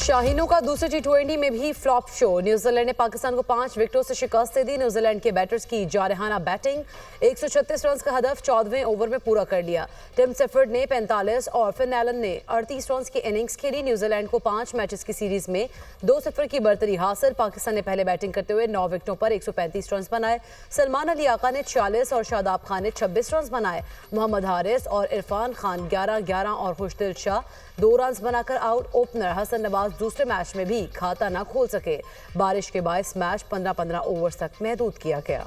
शाहीनों का दूसरे टी20 में भी फ्लॉप शो। न्यूजीलैंड ने पाकिस्तान को 5 विकेटों से शिकस्त दे दी। न्यूजीलैंड के बैटर्स की जारहाना बैटिंग, 136 रन का हदफ 14वें ओवर में पूरा कर लिया। टिम सेफर्ड ने 45 और फिन एलन ने 38 रन की इनिंग्स खेली। न्यूजीलैंड को 5 मैचेस की सीरीज में 2-0 की बढ़तरी हासिल। पाकिस्तान ने पहले बैटिंग करते हुए 9 विकेटों पर 135 रन बनाए। सलमान अली आका ने 46 और शादाब खान ने 26 रन बनाए। मोहम्मद हारिस और इरफान खान 11-11 और खुशदिल शाह 2 रन बनाकर आउट। ओपनर हसन नवाज दूसरे मैच में भी खाता न खोल सके। बारिश के बायस मैच 15-15 ओवर्स तक महदूद किया गया।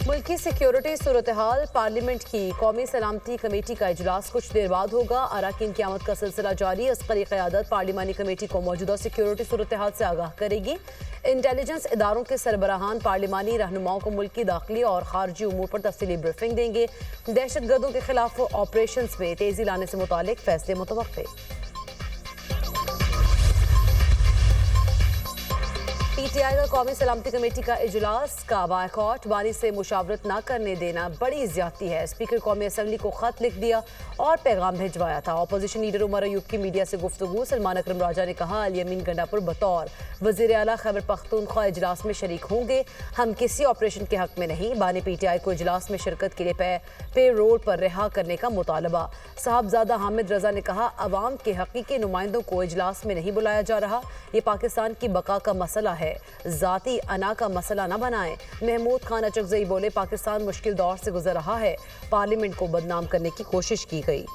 मुल्की सिक्योरिटी सूरत हाल। पार्लियामेंट की कौमी सलामती कमेटी का इजलास कुछ देर बाद होगा। अरकान क़यामत का सिलसिला जारी। अस्करी क़यादत पार्लिमानी कमेटी को मौजूदा सिक्योरिटी सूरत हाल से आगाह करेगी। इंटेलिजेंस इदारों के सरबराहान पार्लिमानी रहनुमाओं को मुल्की दाखिली और खारजी उमूर पर तफसीली ब्रीफिंग देंगे। दहशतगर्दों के खिलाफ ऑपरेशन में तेजी लाने से मुतालिक फैसले मुतवक्के। पीटीआई का कौमी सलामती कमेटी का इजलास का बायकॉट। बानी से मुशावरत न करने देना बड़ी ज्यादती है। स्पीकर कौमी असम्बली को खत लिख दिया और पैगाम भिजवाया था। अपोजिशन लीडर उमर अयूब की मीडिया से गुफ्तगू। सलमान अकरम राजा ने कहा, अली अमीन गंडापुर बतौर वज़ीर आला खैबर पख्तूनख्वा इजलास में शरीक होंगे। हम किसी ऑपरेशन के हक में नहीं। बानी पीटीआई को इजलास में शिरकत के लिए पे रोड पर रिहा करने का मुतालबा। साहबजादा हामिद रजा ने कहा, अवाम के हकीकी नुमाइंदों को इजलास में नहीं बुलाया जा रहा। ये पाकिस्तान की बका का मसला है, जाती अना का मसला न बनाएं। महमूद खान अचकजई बोले, पाकिस्तान मुश्किल दौर से गुजर रहा है। पार्लियामेंट को बदनाम करने की कोशिश की गई।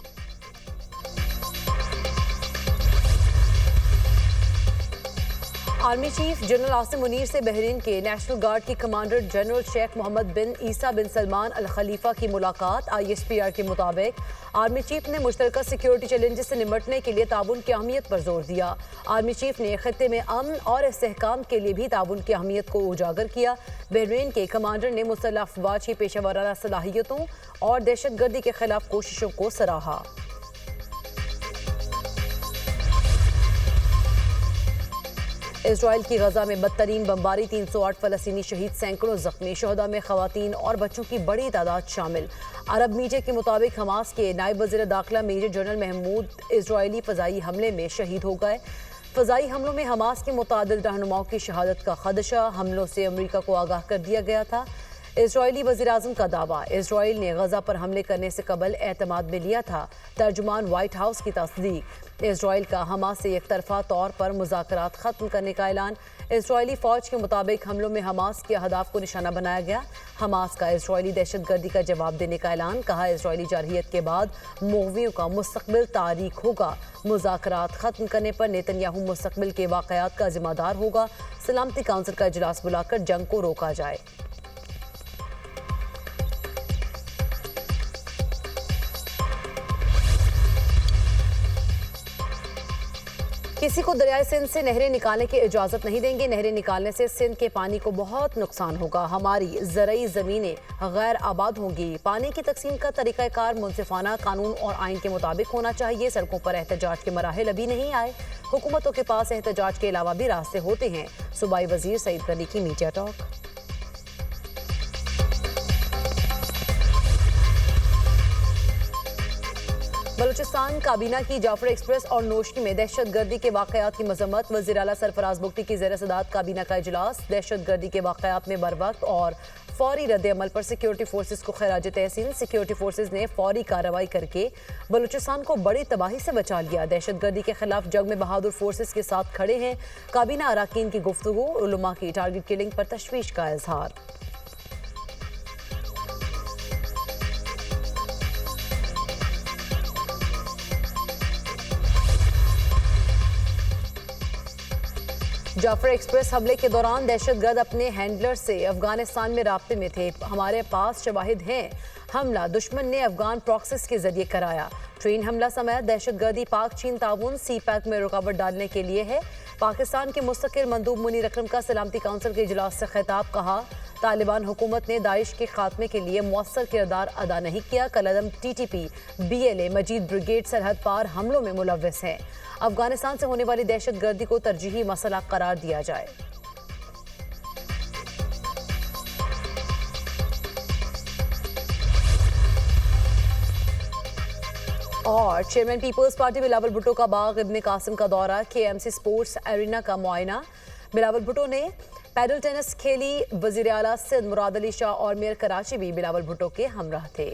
Army chief general Asim Munir से बहरीन के नेशनल गार्ड के कमांडर जनरल शेख मोहम्मद बिन ईसा बिन सलमान अल खलीफा की मुलाकात। ISPR के मुताबिक आर्मी चीफ ने मुश्तरका सिक्योरिटी चैलेंजेस से निपटने के लिए ताउन की अहमियत पर जोर दिया। आर्मी चीफ ने खित्ते में अमन और इस्तेहकाम के लिए भी ताउन की अहमियत को उजागर किया। बहरीन के कमांडर ने मुसल्लह अफवाज की पेशेवराना सलाहियतों और दहशतगर्दी के खिलाफ कोशिशों को सराहा। इजराइल की गजा में बदतरीन बमबारी, 308 फलस्तीनी शहीद, सैकड़ों जख्मी। शहदा में खवातीन और बच्चों की बड़ी तादाद शामिल। अरब मीडिया के मुताबिक हमास के नायब वज़ीर दाखिला मेजर जनरल महमूद इजरायली फ़ज़ाई हमले में शहीद हो गए। फ़ज़ाई हमलों में हमास के मुतादिद रहनुमाओं की शहादत का खदशा। हमलों से अमरीका को आगाह कर दिया गया था। इजरायली वज़ीर आज़म का दावा, इजराइल ने गजा पर हमले करने से कबल एतमाद में लिया था। तर्जुमान व्हाइट हाउस की तस्दीक। इजराइल का हमास से एक तरफा तौर पर मुज़ाकरात ख़त्म करने का ऐलान। इजरायली फ़ौज के मुताबिक हमलों में हमास के अहदाफ को निशाना बनाया गया। हमास का इजरायली दहशतगर्दी का जवाब देने का ऐलान। कहा, इजरायली जारहियत के बाद मौवियों का मुस्तकबिल तारीख होगा। मुज़ाकरात ख़त्म करने पर नेतन्याहू मुस्तकबिल के वाक़यात का ज़िम्मेदार होगा। सलामती काउंसिल का इजलास बुलाकर जंग को रोका जाए। किसी को दरियाए सिंध से नहरें निकालने की इजाज़त नहीं देंगे। नहरें निकालने से सिंध के पानी को बहुत नुकसान होगा। हमारी ज़रई ज़मीनें गैर आबाद होंगी। पानी की तकसीम का तरीक़ाकार मुनसिफाना, कानून और आइन के मुताबिक होना चाहिए। सड़कों पर एहतजाज के मराहिल अभी नहीं आए। हुकूमतों के पास एहतजाज के अलावा भी रास्ते होते हैं। सूबाई वज़ीर सईद गनी की मीडिया टॉक। बलूचिस्तान काबीना की जाफर एक्सप्रेस और नोशनी में दहशतगर्दी के वाक़यात की मजम्मत। वज़ीर आला सरफराज बुगटी की ज़ेर सदारत काबीना का इजलास। दहशतगर्दी के वाक़यात में बरवक्त और फौरी रद्द अमल पर सिक्योरिटी फोर्सेस को खराज तहसीन। सिक्योरिटी फोर्सेस ने फौरी कार्रवाई करके बलूचिस्तान को बड़ी तबाही से बचा लिया। दहशतगर्दी के खिलाफ जंग में बहादुर फोर्सेस के साथ खड़े हैं। काबीना अरकान की गुफ्तगू। उलमा की टारगेट किलिंग पर तशवीश का इजहार। जाफर एक्सप्रेस हमले के दौरान दहशतगर्द अपने हैंडलर से अफगानिस्तान में राब्ते में थे। हमारे पास शवाहिद हैं। हमला दुश्मन ने अफगान प्रॉक्सिस के जरिए कराया। ट्रेन हमला समेत दहशतगर्दी पाक चीन ताउन सी पैक में रुकावट डालने के लिए है। पाकिस्तान के मुस्तकिल मंदूब मुनीर अकरम का सलामती काउंसिल के इजलास से खिताब। कहा, तालिबान हुकूमत ने दाइश के खात्मे के लिए मौसर किरदार अदा नहीं किया। कलअदम TTP BLA मजीद ब्रिगेड सरहद पार हमलों में मुलव्वस है। अफगानिस्तान से होने वाली दहशतगर्दी को तरजीही मसला करार दिया जाए। और चेयरमैन पीपल्स पार्टी बिलावल भुट्टो का बाग इब्न कासिम का दौरा, KMC स्पोर्ट्स एरिना का मुआयना। बिलावल भुट्टो ने पैडल टेनिस खेली। वजीर आला सिंध मुराद अली शाह और मेयर कराची भी बिलावल भुट्टो के हमराह थे।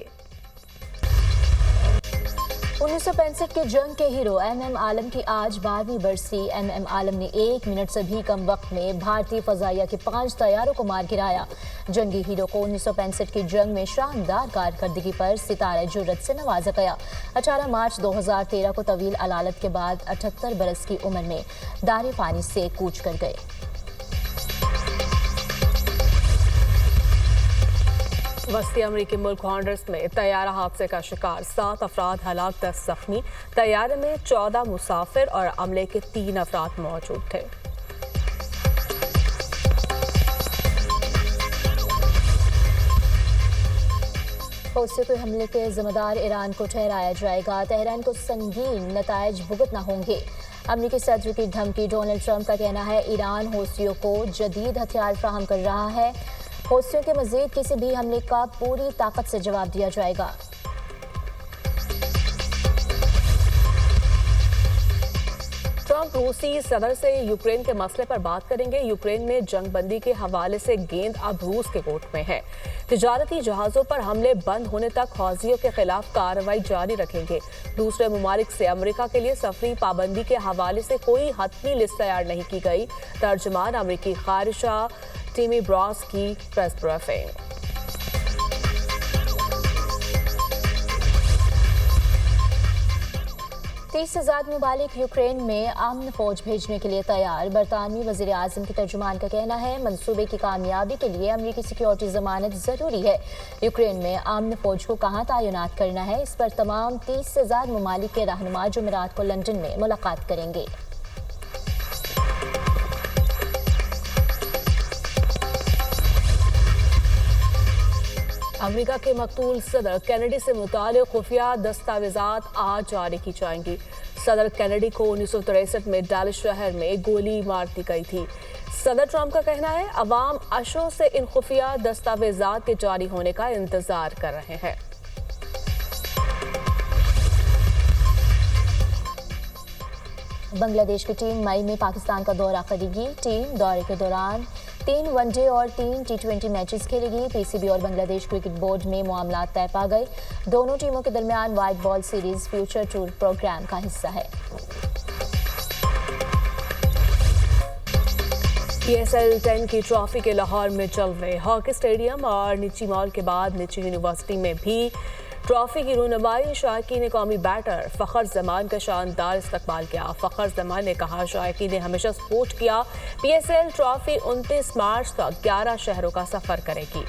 1965 के जंग के हीरो MM आलम की आज 12वीं बरसी। MM आलम ने 1 मिनट से भी कम वक्त में भारतीय फजाइया के 5 तैयारों को मार गिराया। जंगी हीरो को 1965 की जंग में शानदार कारकर्दगी पर सितारे जुर्रत से नवाजा गया। 18 मार्च 2013 को तवील अलालत के बाद 78 बरस की उम्र में दारे फानी से कूच कर गए। वस्ती अमरीकी मुल्क हॉन्डुरस में तैयारा हादसे का शिकार, 7 अफराद हलाक, 10 जख्मी। तैयारे में 14 मुसाफिर और अमले के 3 अफराद मौजूद थे। हौसे के हमले के जिम्मेदार ईरान को ठहराया जाएगा। तेहरान को संगीन नतायज भुगतना होंगे। अमरीकी सदर की धमकी। डोनाल्ड ट्रंप का कहना है ईरान हौसियों को जदीद हथियार फ्राहम कर रहा है। हौसियों के मजीद किसी भी हमले का पूरी ताकत से जवाब दिया जाएगा। ट्रंप रूसी सदर से यूक्रेन के मसले पर बात करेंगे। यूक्रेन में जंगबंदी के हवाले से गेंद अब रूस के कोर्ट में है। तिजारती जहाजों पर हमले बंद होने तक हौसियों के खिलाफ कार्रवाई जारी रखेंगे। दूसरे ममालिक से अमेरिका के लिए सफरी पाबंदी के हवाले से कोई हतमी लिस्ट तैयार नहीं की गई। तर्जुमान अमेरिकी खारिजा टिमी ब्रॉस की प्रेस ब्रीफिंग। तीस से ज्यादा ममालिक यूक्रेन में अमन फौज भेजने के लिए तैयार। बरतानवी वजीर आजम के तर्जुमान का कहना है मंसूबे की कामयाबी के लिए अमरीकी सिक्योरिटी जमानत जरूरी है। यूक्रेन में अमन फौज को कहाँ तैनात करना है, इस पर तमाम 30 से ज्यादा ममालिक के रहनुमा जुमेरात को लंदन में मुलाकात करेंगे। अमेरिका के मकतूल सदर कैनेडी से मुताल्लिक़ खुफिया दस्तावेजात आज जारी की जाएंगी। सदर कैनेडी को 1963 में डैलस शहर में गोली मार दी गई थी। सदर ट्रंप का कहना है अवाम अशों से इन खुफिया दस्तावेजात के जारी होने का इंतजार कर रहे हैं। बांग्लादेश की टीम मई में पाकिस्तान का दौरा करेगी। टीम दौरे के दौरान 3 वनडे और 3 T20 मैचेस खेलेगी। PCB और बांग्लादेश क्रिकेट बोर्ड में मामला तय पा गए। दोनों टीमों के दरमियान white ball series future tour programme का हिस्सा है। PSL 10 की ट्रॉफी के लाहौर में जलवे। हॉकी स्टेडियम और निची मॉल के बाद निची यूनिवर्सिटी में भी ट्रॉफी की रूनमाई। शायकीन कौमी बैटर फखर जमान का शानदार इस्तकबाल किया। फखर जमान ने कहा शायकीन ने हमेशा सपोर्ट किया। PSL ट्रॉफी 29 मार्च तक 11 शहरों का सफर करेगी।